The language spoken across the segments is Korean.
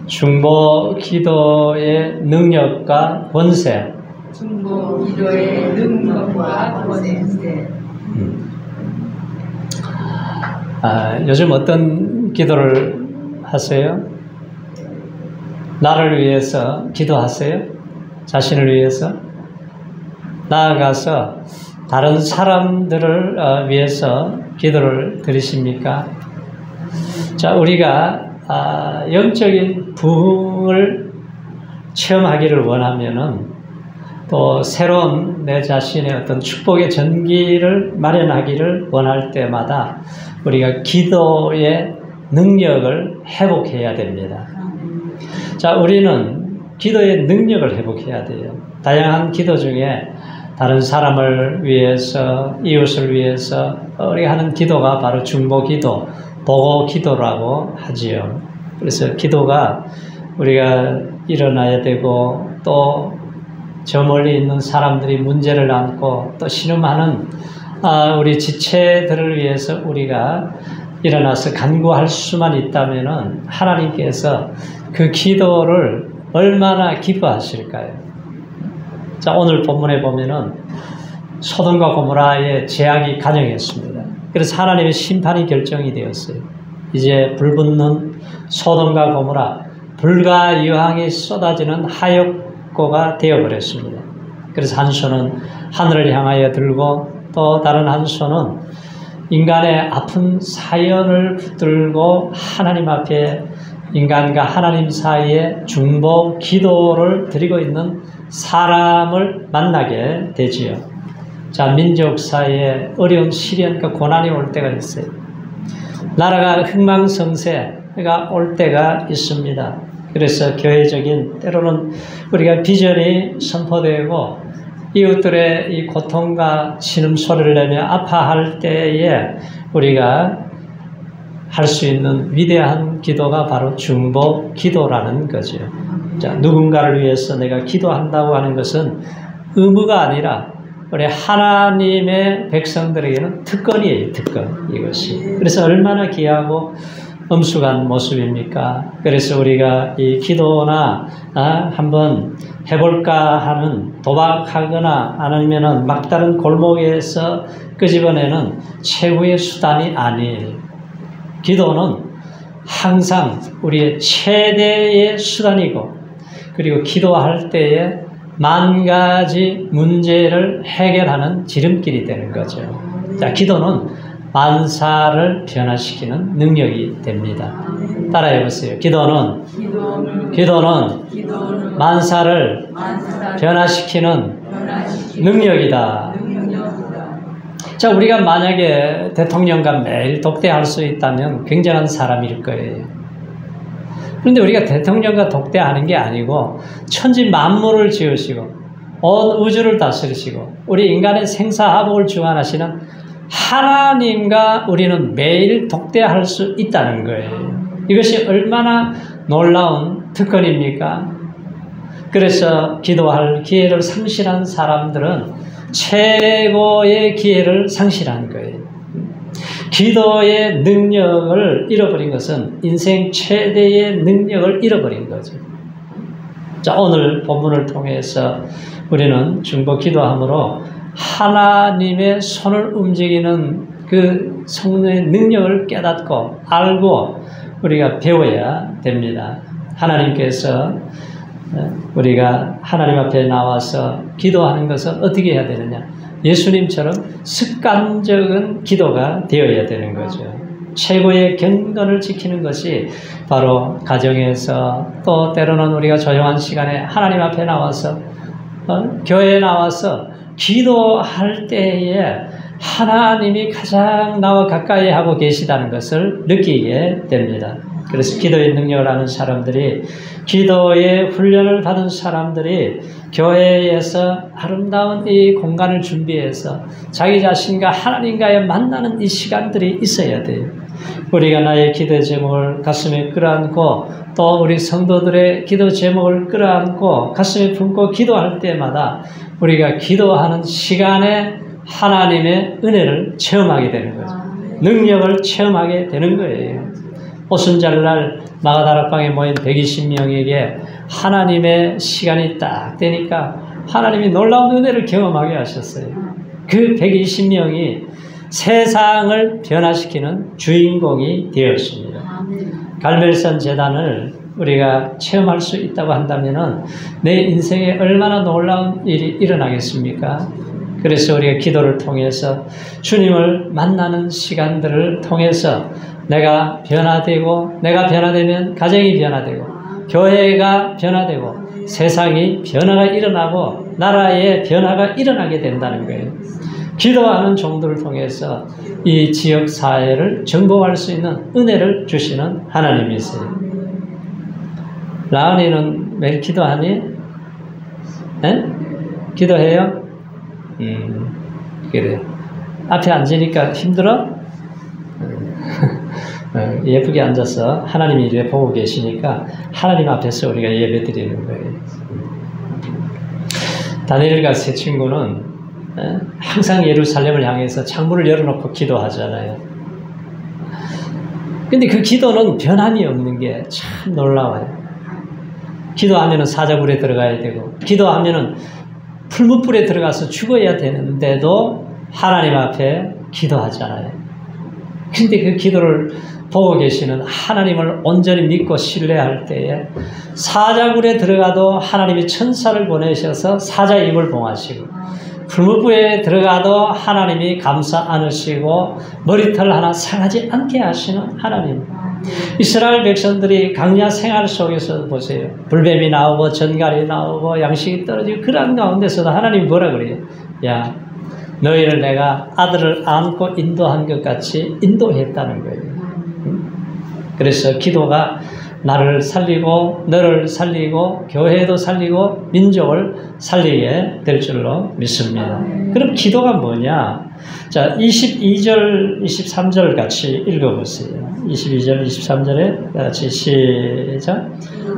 중보 기도의 능력과 권세. 중보 기도의 능력과 권세. 요즘 어떤 기도를 하세요? 나를 위해서 기도하세요? 자신을 위해서? 나아가서 다른 사람들을 위해서 기도를 드리십니까? 자, 우리가 영적인 부흥을 체험하기를 원하면은 또 새로운 내 자신의 어떤 축복의 전기를 마련하기를 원할 때마다 우리가 기도의 능력을 회복해야 됩니다. 자, 우리는 기도의 능력을 회복해야 돼요. 다양한 기도 중에 다른 사람을 위해서, 이웃을 위해서 우리가 하는 기도가 바로 중보 기도, 보고 기도라고 하지요. 그래서 기도가 우리가 일어나야 되고 또 저 멀리 있는 사람들이 문제를 안고 또 신음하는 우리 지체들을 위해서 우리가 일어나서 간구할 수만 있다면은 하나님께서 그 기도를 얼마나 기뻐하실까요? 자, 오늘 본문에 보면은 소돔과 고모라의 재앙이 가정했습니다. 그래서 하나님의 심판이 결정이 되었어요. 이제 불붙는 소돔과 고모라, 불과 유황이 쏟아지는 하엽고가 되어버렸습니다. 그래서 한 손은 하늘을 향하여 들고 또 다른 한 손은 인간의 아픈 사연을 붙들고 하나님 앞에 인간과 하나님 사이에 중보 기도를 드리고 있는 사람을 만나게 되지요. 자, 민족 사이에 어려운 시련과 고난이 올 때가 있어요. 나라가 흥망성쇠가 올 때가 있습니다. 그래서 교회적인 때로는 우리가 비전이 선포되고 이웃들의 이 고통과 신음소리를 내며 아파할 때에 우리가 할 수 있는 위대한 기도가 바로 중보 기도라는 거죠. 자, 누군가를 위해서 내가 기도한다고 하는 것은 의무가 아니라 우리 하나님의 백성들에게는 특권이에요, 특권. 이것이. 그래서 얼마나 귀하고 엄숙한 모습입니까? 그래서 우리가 이 기도나 한번 해볼까 하는 도박하거나 아니면은 막다른 골목에서 끄집어내는 최후의 수단이 아니에요. 기도는 항상 우리의 최대의 수단이고, 그리고 기도할 때에 만 가지 문제를 해결하는 지름길이 되는 거죠. 자, 기도는 만사를 변화시키는 능력이 됩니다. 따라해 보세요. 기도는 만사를 변화시키는 능력이다. 자, 우리가 만약에 대통령과 매일 독대할 수 있다면 굉장한 사람일 거예요. 그런데 우리가 대통령과 독대하는 게 아니고 천지 만물을 지으시고 온 우주를 다스리시고 우리 인간의 생사화복을 주관하시는 하나님과 우리는 매일 독대할 수 있다는 거예요. 이것이 얼마나 놀라운 특권입니까? 그래서 기도할 기회를 상실한 사람들은 최고의 기회를 상실한 거예요. 기도의 능력을 잃어버린 것은 인생 최대의 능력을 잃어버린 거죠. 자, 오늘 본문을 통해서 우리는 중보 기도함으로 하나님의 손을 움직이는 그 성령의 능력을 깨닫고 알고 우리가 배워야 됩니다. 하나님께서 우리가 하나님 앞에 나와서 기도하는 것은 어떻게 해야 되느냐? 예수님처럼 습관적인 기도가 되어야 되는 거죠. 최고의 경건을 지키는 것이 바로 가정에서 또 때로는 우리가 조용한 시간에 하나님 앞에 나와서 교회에 나와서 기도할 때에 하나님이 가장 나와 가까이 하고 계시다는 것을 느끼게 됩니다. 그래서 기도의 능력을 아는 사람들이, 기도의 훈련을 받은 사람들이 교회에서 아름다운 이 공간을 준비해서 자기 자신과 하나님과의 만나는 이 시간들이 있어야 돼요. 우리가 나의 기도 제목을 가슴에 끌어안고 또 우리 성도들의 기도 제목을 끌어안고 가슴에 품고 기도할 때마다 우리가 기도하는 시간에 하나님의 은혜를 체험하게 되는 거죠. 능력을 체험하게 되는 거예요. 오순절날 마가다락방에 모인 120명에게 하나님의 시간이 딱 되니까 하나님이 놀라운 은혜를 경험하게 하셨어요. 그 120명이 세상을 변화시키는 주인공이 되었습니다. 갈멜산 제단을 우리가 체험할 수 있다고 한다면 내 인생에 얼마나 놀라운 일이 일어나겠습니까? 그래서 우리가 기도를 통해서 주님을 만나는 시간들을 통해서 내가 변화되고, 내가 변화되면 가정이 변화되고, 교회가 변화되고, 세상이 변화가 일어나고, 나라의 변화가 일어나게 된다는 거예요. 기도하는 종들을 통해서 이 지역 사회를 정복할 수 있는 은혜를 주시는 하나님이세요. 라은이는 매일 기도하니? 네? 기도해요? 그래요. 앞에 앉으니까 힘들어? 예쁘게 앉아서 하나님이 이렇게 보고 계시니까 하나님 앞에서 우리가 예배 드리는 거예요. 다니엘과 세 친구는 항상 예루살렘을 향해서 창문을 열어놓고 기도하잖아요. 근데 그 기도는 변함이 없는 게 참 놀라워요. 기도하면은 사자굴에 들어가야 되고, 기도하면은 풀무불에 들어가서 죽어야 되는데도 하나님 앞에 기도하잖아요. 근데 그 기도를 보고 계시는 하나님을 온전히 믿고 신뢰할 때에 사자굴에 들어가도 하나님이 천사를 보내셔서 사자 입을 봉하시고, 풀무불에 들어가도 하나님이 감싸 안으시고 머리털 하나 상하지 않게 하시는 하나님. 이스라엘 백성들이 광야 생활 속에서 보세요. 불뱀이 나오고 전갈이 나오고 양식이 떨어지고 그런 가운데서도 하나님이 뭐라 그래요? 야, 너희를 내가 아들을 안고 인도한 것 같이 인도했다는 거예요. 그래서 기도가 나를 살리고 너를 살리고 교회도 살리고 민족을 살리게 될 줄로 믿습니다. 그럼 기도가 뭐냐? 자, 22절, 23절 같이 읽어보세요. 22절, 23절에 같이 시작.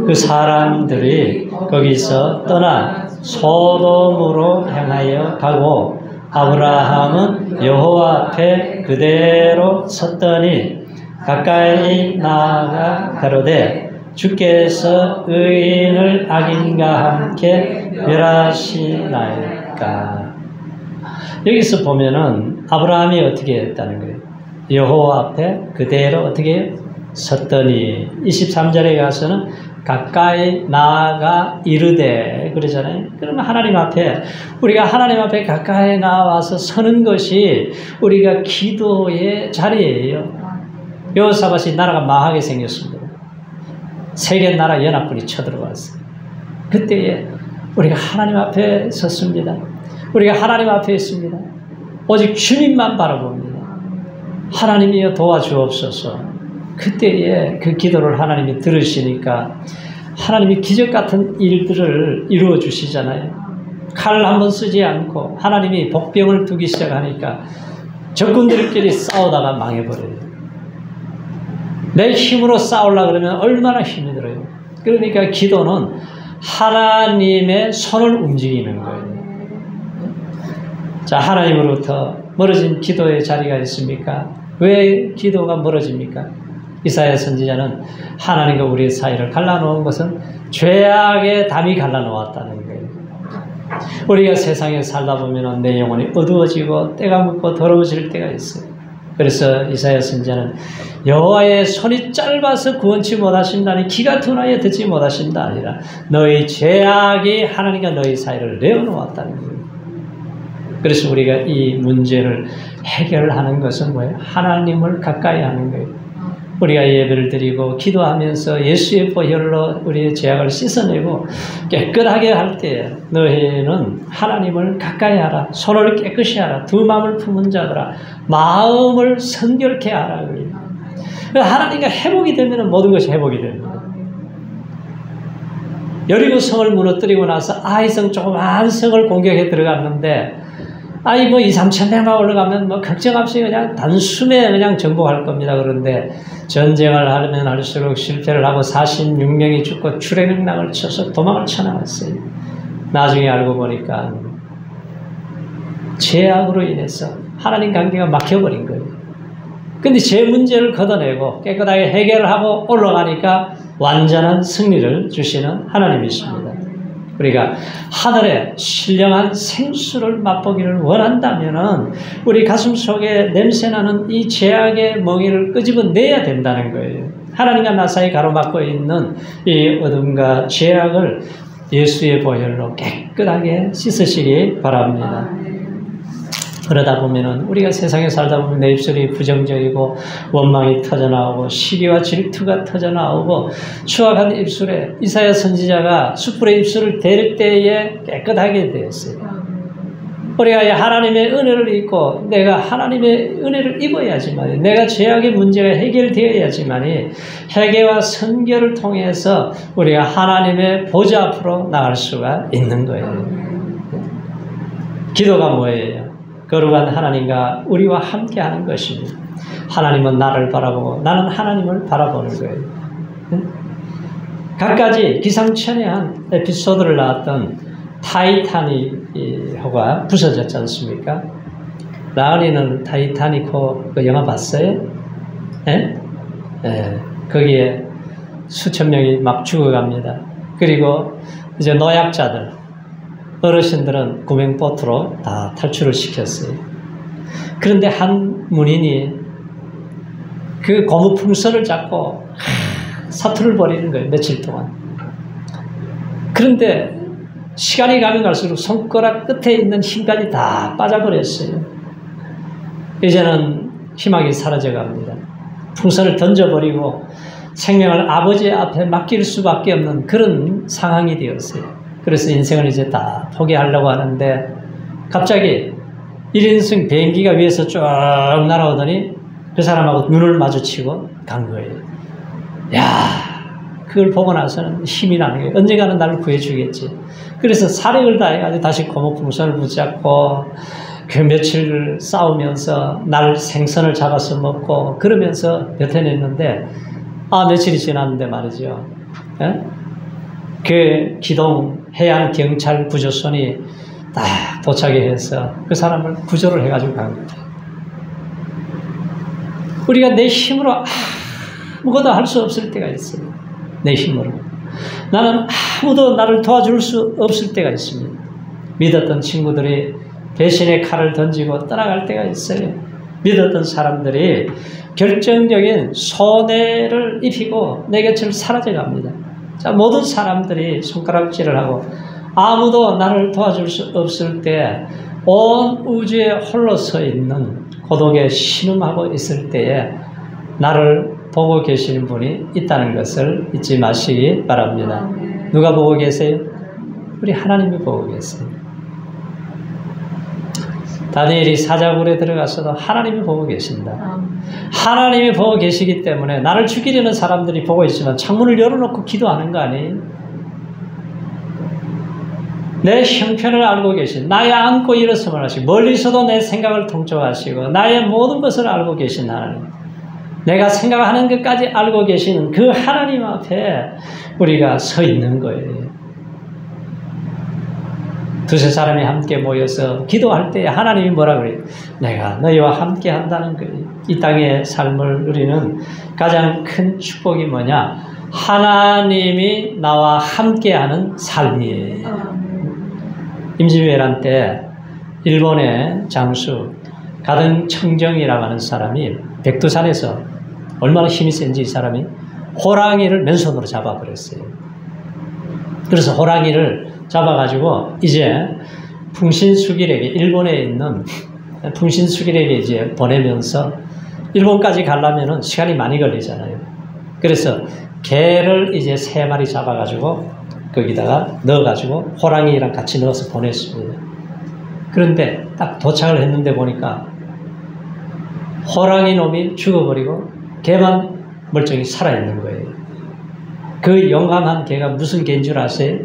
그 사람들이 거기서 떠나 소돔으로 향하여 가고 아브라함은 여호와 앞에 그대로 섰더니 가까이 나아가 가로되 주께서 의인을 악인과 함께 멸하시나이까. 여기서 보면은 아브라함이 어떻게 했다는 거예요? 여호와 앞에 그대로 어떻게 섰더니 23절에 가서는 가까이 나아가 이르되 그러잖아요. 그러면 하나님 앞에 우리가 하나님 앞에 가까이 나와서 서는 것이 우리가 기도의 자리예요. 여호사밧이 나라가 망하게 생겼습니다. 세계 나라 연합군이 쳐들어왔어요. 그때에 우리가 하나님 앞에 섰습니다. 우리가 하나님 앞에 있습니다. 오직 주님만 바라봅니다. 하나님이여 도와주옵소서. 그때에 그 기도를 하나님이 들으시니까 하나님이 기적 같은 일들을 이루어 주시잖아요. 칼을 한번 쓰지 않고 하나님이 복병을 두기 시작하니까 적군들끼리 싸우다가 망해버려요. 내 힘으로 싸우려고 그러면 얼마나 힘이 들어요. 그러니까 기도는 하나님의 손을 움직이는 거예요. 자, 하나님으로부터 멀어진 기도의 자리가 있습니까? 왜 기도가 멀어집니까? 이사야 선지자는 하나님과 우리의 사이를 갈라놓은 것은 죄악의 담이 갈라놓았다는 거예요. 우리가 세상에 살다 보면 내 영혼이 어두워지고 때가 묻고 더러워질 때가 있어요. 그래서 이사야 선지자는 여호와의 손이 짧아서 구원치 못하신다니 기가 둔하여 듣지 못하신다 아니라 너희 죄악이 하나님과 너희 사이를 내어놓았다는 거예요. 그래서 우리가 이 문제를 해결하는 것은 뭐예요? 하나님을 가까이 하는 거예요. 우리가 예배를 드리고 기도하면서 예수의 보혈로 우리의 죄악을 씻어내고 깨끗하게 할 때 너희는 하나님을 가까이 하라. 손을 깨끗이 하라. 두 마음을 품은 자들아. 마음을 성결케 하라. 하나님과 회복이 되면 모든 것이 회복이 됩니다. 여리고 성을 무너뜨리고 나서 아이성 조그만 성을 공격해 들어갔는데 아이 뭐 2, 3천 명만 올라가면 뭐 걱정 없이 그냥 단숨에 그냥 정복할 겁니다. 그런데 전쟁을 하면 할수록 실패를 하고 46명이 죽고 출애굽락을 쳐서 도망을 쳐나갔어요. 나중에 알고 보니까 죄악으로 인해서 하나님 관계가 막혀버린 거예요. 근데 제 문제를 걷어내고 깨끗하게 해결하고 올라가니까 완전한 승리를 주시는 하나님이십니다. 우리가 하늘의 신령한 생수를 맛보기를 원한다면은 우리 가슴 속에 냄새나는 이 죄악의 멍에를 끄집어내야 된다는 거예요. 하나님과 나 사이 가로막고 있는 이 어둠과 죄악을 예수의 보혈로 깨끗하게 씻으시기 바랍니다. 그러다 보면은 우리가 세상에 살다 보면 내 입술이 부정적이고 원망이 터져나오고 시기와 질투가 터져나오고 추악한 입술에 이사야 선지자가 숯불의 입술을 댈 때에 깨끗하게 되었어요. 우리가 하나님의 은혜를 입고 내가 하나님의 은혜를 입어야지만 내가 죄악의 문제가 해결되어야지만 회개와 선결을 통해서 우리가 하나님의 보좌 앞으로 나갈 수가 있는 거예요. 기도가 뭐예요? 거룩한 하나님과 우리와 함께하는 것입니다. 하나님은 나를 바라보고 나는 하나님을 바라보는 거예요. 각가지 기상천외한 에피소드를 낳았던 타이타닉호가 부서졌지 않습니까? 라은이는 타이타닉호 그 영화 봤어요? 예? 예. 거기에 수천 명이 막 죽어갑니다. 그리고 이제 노약자들 어르신들은 구명보트로 다 탈출을 시켰어요. 그런데 한 문인이 그 고무풍선을 잡고 사투를 벌이는 거예요. 며칠 동안. 그런데 시간이 가면 갈수록 손가락 끝에 있는 힘까지 다 빠져버렸어요. 이제는 희망이 사라져갑니다. 풍선을 던져버리고 생명을 아버지 앞에 맡길 수밖에 없는 그런 상황이 되었어요. 그래서 인생을 이제 다 포기하려고 하는데 갑자기 1인승 비행기가 위에서 쭉 날아오더니 그 사람하고 눈을 마주치고 간 거예요. 야, 그걸 보고 나서는 힘이 나는 거예요. 언젠가는 나를 구해주겠지. 그래서 사력을 다해가지고 다시 고무풍선을 붙잡고 그 며칠 싸우면서 날 생선을 잡아서 먹고 그러면서 버텨냈는데 며칠이 지났는데 말이죠. 예? 그 기동 해양 경찰 구조선이 딱 도착해서 그 사람을 구조를 해가지고 간 거예요. 우리가 내 힘으로 아무것도 할 수 없을 때가 있어요. 내 힘으로. 나는 아무도 나를 도와줄 수 없을 때가 있습니다. 믿었던 친구들이 배신의 칼을 던지고 떠나갈 때가 있어요. 믿었던 사람들이 결정적인 손해를 입히고 내 곁을 사라져갑니다. 자, 모든 사람들이 손가락질을 하고 아무도 나를 도와줄 수 없을 때 온 우주에 홀로 서 있는 고독에 신음하고 있을 때에 나를 보고 계시는 분이 있다는 것을 잊지 마시기 바랍니다. 누가 보고 계세요? 우리 하나님이 보고 계세요. 다니엘이 사자굴에 들어가서도 하나님이 보고 계신다. 하나님이 보고 계시기 때문에 나를 죽이려는 사람들이 보고 있지만 창문을 열어놓고 기도하는 거 아니에요? 내 형편을 알고 계신, 나의 안고 일어섬을 하시고 멀리서도 내 생각을 통촉하시고 나의 모든 것을 알고 계신 하나님, 내가 생각하는 것까지 알고 계시는 그 하나님 앞에 우리가 서 있는 거예요. 두세 사람이 함께 모여서 기도할 때 하나님이 뭐라 그래요? 내가 너희와 함께 한다는 거예요. 이 땅의 삶을 누리는 가장 큰 축복이 뭐냐? 하나님이 나와 함께하는 삶이에요. 임진왜란 때 일본의 장수 가등청정이라고 하는 사람이 백두산에서 얼마나 힘이 센지 이 사람이 호랑이를 맨손으로 잡아버렸어요. 그래서 호랑이를 잡아가지고 이제 풍신수길에게, 일본에 있는 풍신수길에게 이제 보내면서 일본까지 가려면은 시간이 많이 걸리잖아요. 그래서 개를 이제 3마리 잡아가지고 거기다가 넣어가지고 호랑이랑 같이 넣어서 보냈습니다. 그런데 딱 도착을 했는데 보니까 호랑이 놈이 죽어버리고 개만 멀쩡히 살아있는 거예요. 그 용감한 개가 무슨 개인 줄 아세요?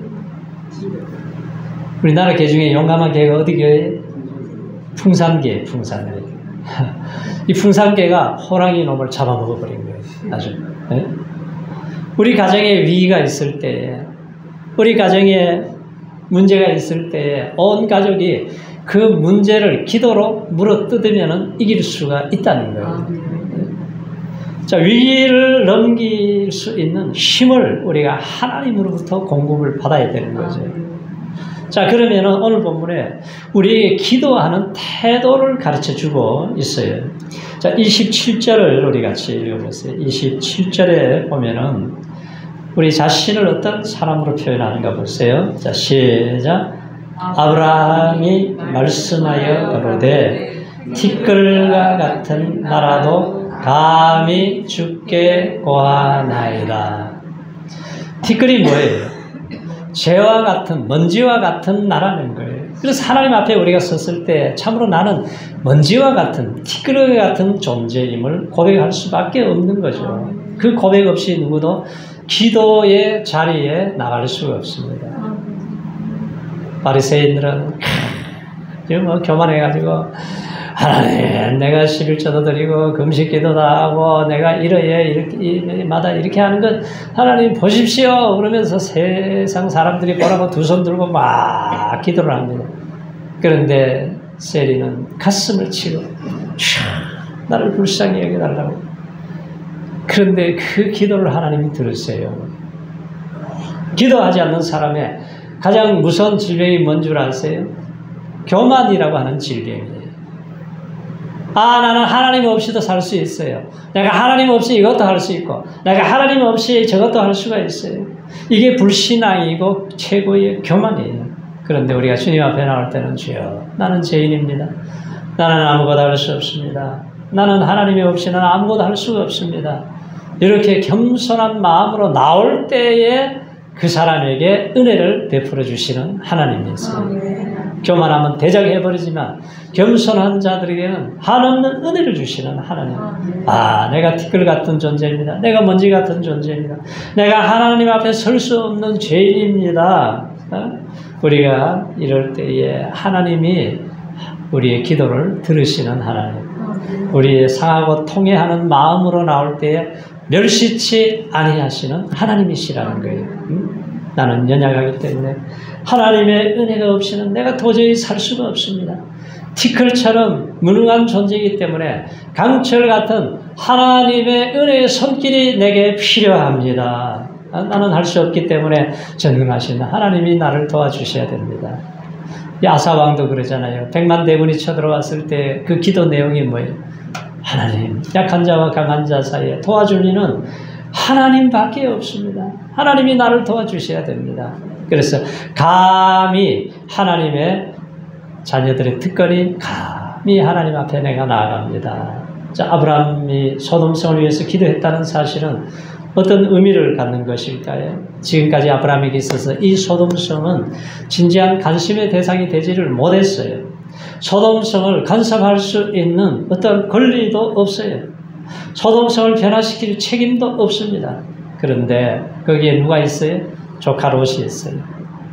우리나라 개 중에 용감한 개가 어디 개예요? 풍산개, 풍산개. 이 풍산개가 호랑이 놈을 잡아먹어버린 거예요. 아주. 네? 우리 가정에 위기가 있을 때, 우리 가정에 문제가 있을 때 온 가족이 그 문제를 기도로 물어뜯으면 이길 수가 있다는 거예요. 자, 위기를 넘길 수 있는 힘을 우리가 하나님으로부터 공급을 받아야 되는 거죠. 자, 그러면은 오늘 본문에 우리에게 기도하는 태도를 가르쳐 주고 있어요. 자, 27절을 우리 같이 읽어보세요. 27절에 보면은 우리 자신을 어떤 사람으로 표현하는가 보세요. 자, 시작. 아브라함이 말씀하여 가로되 티끌과 같은 나라도 감히 죽게 고하나이다. 티끌이 뭐예요? 재와 같은, 먼지와 같은 나라는 거예요. 그래서 하나님 앞에 우리가 섰을 때 참으로 나는 먼지와 같은, 티끌과 같은 존재임을 고백할 수밖에 없는 거죠. 그 고백 없이 누구도 기도의 자리에 나갈 수가 없습니다. 바리새인들은 뭐 교만해가지고 하나님, 내가 11조도 드리고 금식기도도 하고 내가 이마다 이렇게 하는 것 하나님 보십시오 그러면서 세상 사람들이 보라고 두 손 들고 막 기도를 합니다. 그런데 세리는 가슴을 치고 나를 불쌍히 여겨달라고. 그런데 그 기도를 하나님이 들으세요. 기도하지 않는 사람의 가장 무서운 질병이 뭔 줄 아세요? 교만이라고 하는 질병이에요. 아, 나는 하나님 없이도 살 수 있어요. 내가 하나님 없이 이것도 할 수 있고, 내가 하나님 없이 저것도 할 수가 있어요. 이게 불신앙이고 최고의 교만이에요. 그런데 우리가 주님 앞에 나올 때는 주여, 나는 죄인입니다. 나는 아무것도 할 수 없습니다. 나는 하나님이 없이는 아무것도 할 수가 없습니다. 이렇게 겸손한 마음으로 나올 때에 그 사람에게 은혜를 베풀어 주시는 하나님이 있어요. 교만하면 대적해버리지만 겸손한 자들에게는 한없는 은혜를 주시는 하나님. 아, 내가 티끌 같은 존재입니다. 내가 먼지 같은 존재입니다. 내가 하나님 앞에 설 수 없는 죄인입니다. 우리가 이럴 때에 하나님이 우리의 기도를 들으시는 하나님. 우리의 상하고 통회하는 마음으로 나올 때에 멸시치 아니하시는 하나님이시라는 거예요. 나는 연약하기 때문에 하나님의 은혜가 없이는 내가 도저히 살 수가 없습니다. 티끌처럼 무능한 존재이기 때문에 강철 같은 하나님의 은혜의 손길이 내게 필요합니다. 나는 할 수 없기 때문에 전능하신 하나님이 나를 도와주셔야 됩니다. 야사왕도 그러잖아요. 100만 대군이 쳐들어왔을 때 그 기도 내용이 뭐예요? 하나님, 약한 자와 강한 자 사이에 도와줄 이는 하나님밖에 없습니다. 하나님이 나를 도와주셔야 됩니다. 그래서 감히 하나님의 자녀들의 특권이 감히 하나님 앞에 내가 나아갑니다. 자, 아브라함이 소돔성을 위해서 기도했다는 사실은 어떤 의미를 갖는 것일까요? 지금까지 아브라함에게 있어서 이 소돔성은 진지한 관심의 대상이 되지를 못했어요. 소돔성을 간섭할 수 있는 어떤 권리도 없어요. 소돔성을 변화시킬 책임도 없습니다. 그런데 거기에 누가 있어요? 조카 롯이 있어요.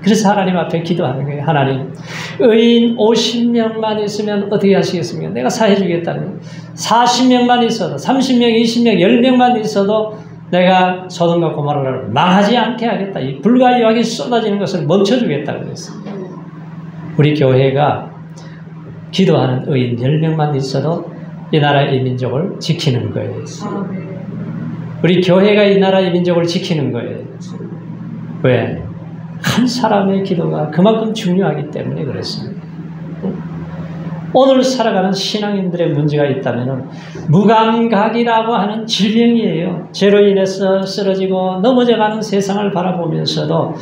그래서 하나님 앞에 기도하는 거예요. 하나님, 의인 50명만 있으면 어떻게 하시겠습니까? 내가 사해 주겠다는 거예요. 40명만 있어도, 30명, 20명, 10명만 있어도 내가 소돔과 고모라를 망하지 않게 하겠다. 이 불과 유황이 쏟아지는 것을 멈춰주겠다고 그랬어요. 우리 교회가 기도하는 의인 10명만 있어도 이 나라의 민족을 지키는 거예요. 우리 교회가 이 나라의 민족을 지키는 거예요. 왜? 한 사람의 기도가 그만큼 중요하기 때문에 그렇습니다. 오늘 살아가는 신앙인들의 문제가 있다면 무감각이라고 하는 질병이에요. 죄로 인해서 쓰러지고 넘어져가는 세상을 바라보면서도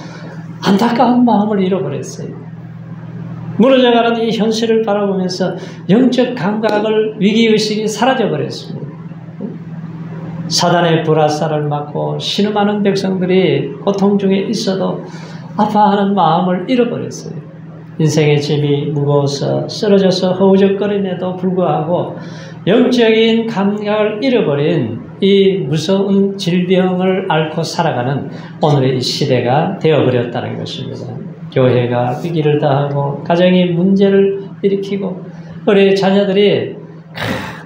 안타까운 마음을 잃어버렸어요. 무너져가는 이 현실을 바라보면서 영적 감각을, 위기의식이 사라져버렸습니다. 사단의 불화살을 맞고 신음하는 백성들이 고통 중에 있어도 아파하는 마음을 잃어버렸어요. 인생의 짐이 무거워서 쓰러져서 허우적거림에도 불구하고 영적인 감각을 잃어버린 이 무서운 질병을 앓고 살아가는 오늘의 이 시대가 되어버렸다는 것입니다. 교회가 위기를 당하고 가정이 문제를 일으키고 우리 자녀들이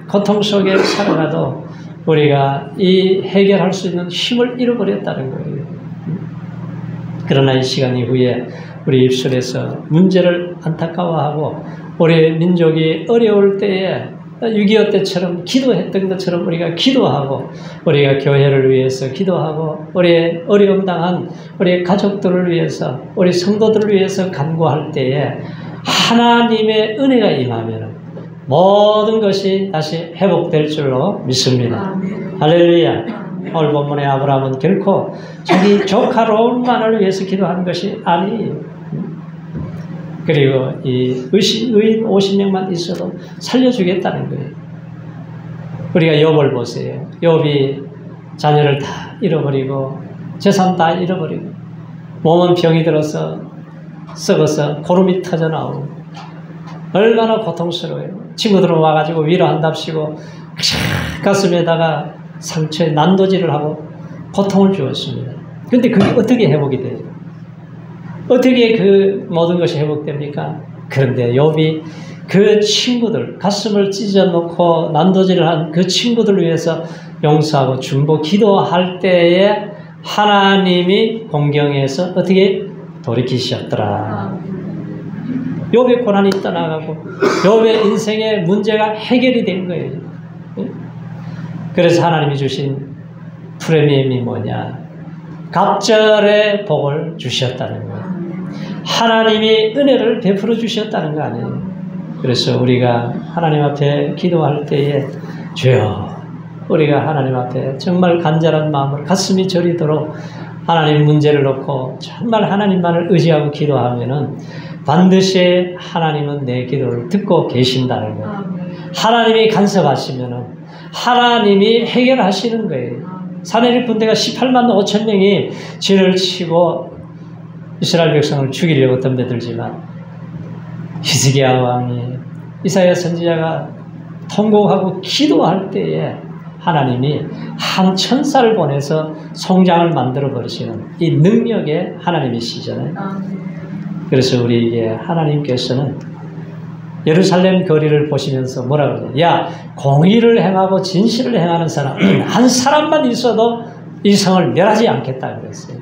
고통 속에 살아가도 우리가 이 해결할 수 있는 힘을 잃어버렸다는 거예요. 그러나 이 시간 이후에 우리 입술에서 문제를 안타까워하고 우리 민족이 어려울 때에 6.25 때처럼 기도했던 것처럼 우리가 기도하고 우리가 교회를 위해서 기도하고 우리의 어려움 당한 우리의 가족들을 위해서 우리 성도들을 위해서 간구할 때에 하나님의 은혜가 임하면 모든 것이 다시 회복될 줄로 믿습니다. 할렐루야. 오늘 본문의 아브라함은 결코 자기 조카 롯만을 위해서 기도한 것이 아니에요. 그리고 이 의인 50명만 있어도 살려주겠다는 거예요. 우리가 욥을 보세요. 욥이 자녀를 다 잃어버리고 재산 다 잃어버리고 몸은 병이 들어서 썩어서 고름이 터져 나오고 얼마나 고통스러워요. 친구들은 와가지고 위로한답시고 가슴에다가 상처에 난도질을 하고 고통을 주었습니다. 그런데 그게 어떻게 회복이 돼요? 어떻게 그 모든 것이 회복됩니까? 그런데 욥이 그 친구들, 가슴을 찢어놓고 난도질을 한 그 친구들을 위해서 용서하고 중보 기도할 때에 하나님이 공경에서 어떻게 돌이키셨더라. 욥의 고난이 떠나가고 욥의 인생의 문제가 해결이 된 거예요. 그래서 하나님이 주신 프리미엄이 뭐냐? 갑절의 복을 주셨다는 거예요. 하나님이 은혜를 베풀어 주셨다는 거 아니에요. 그래서 우리가 하나님 앞에 기도할 때에 주여, 우리가 하나님 앞에 정말 간절한 마음으로 가슴이 저리도록 하나님 문제를 놓고 정말 하나님만을 의지하고 기도하면은 반드시 하나님은 내 기도를 듣고 계신다는 거예요. 하나님이 간섭하시면은 하나님이 해결하시는 거예요. 산헤립 군대가 18만 5천 명이 진을 치고 이스라엘 백성을 죽이려고 덤벼들지만 히스기야 왕이 이사야 선지자가 통곡하고 기도할 때에 하나님이 한 천사를 보내서 송장을 만들어 버리시는 이 능력의 하나님이시잖아요. 그래서 우리에게 하나님께서는 예루살렘 거리를 보시면서 뭐라 그러냐? 야, 공의를 행하고 진실을 행하는 사람 한 사람만 있어도 이 성을 멸하지 않겠다 그랬어요.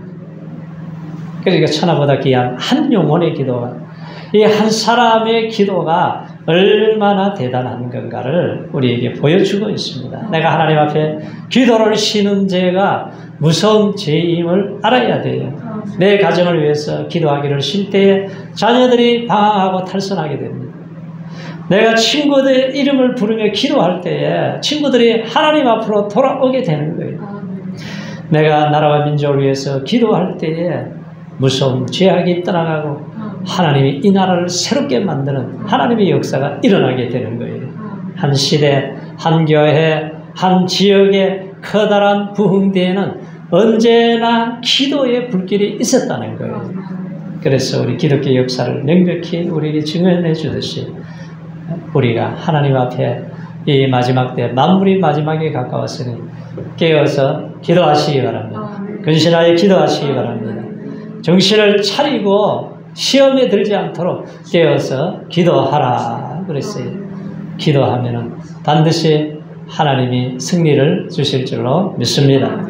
그러니까 천하보다 귀한 한 영혼의 기도가, 이 한 사람의 기도가 얼마나 대단한 건가를 우리에게 보여주고 있습니다. 내가 하나님 앞에 기도를 쉬는 죄가 무서운 죄임을 알아야 돼요. 내 가정을 위해서 기도하기를 쉴 때에 자녀들이 방황하고 탈선하게 됩니다. 내가 친구들의 이름을 부르며 기도할 때에 친구들이 하나님 앞으로 돌아오게 되는 거예요. 내가 나라와 민족을 위해서 기도할 때에 무서운 죄악이 떠나가고 하나님이 이 나라를 새롭게 만드는 하나님의 역사가 일어나게 되는 거예요. 한 시대, 한 교회, 한 지역의 커다란 부흥대에는 언제나 기도의 불길이 있었다는 거예요. 그래서 우리 기독교 역사를 명백히 우리에게 증언해 주듯이 우리가 하나님 앞에 이 마지막 때 만물이 마지막에 가까웠으니 깨어서 기도하시기 바랍니다. 근신하여 기도하시기 바랍니다. 정신을 차리고 시험에 들지 않도록 깨어서 기도하라 그랬어요. 기도하면은 반드시 하나님이 승리를 주실 줄로 믿습니다.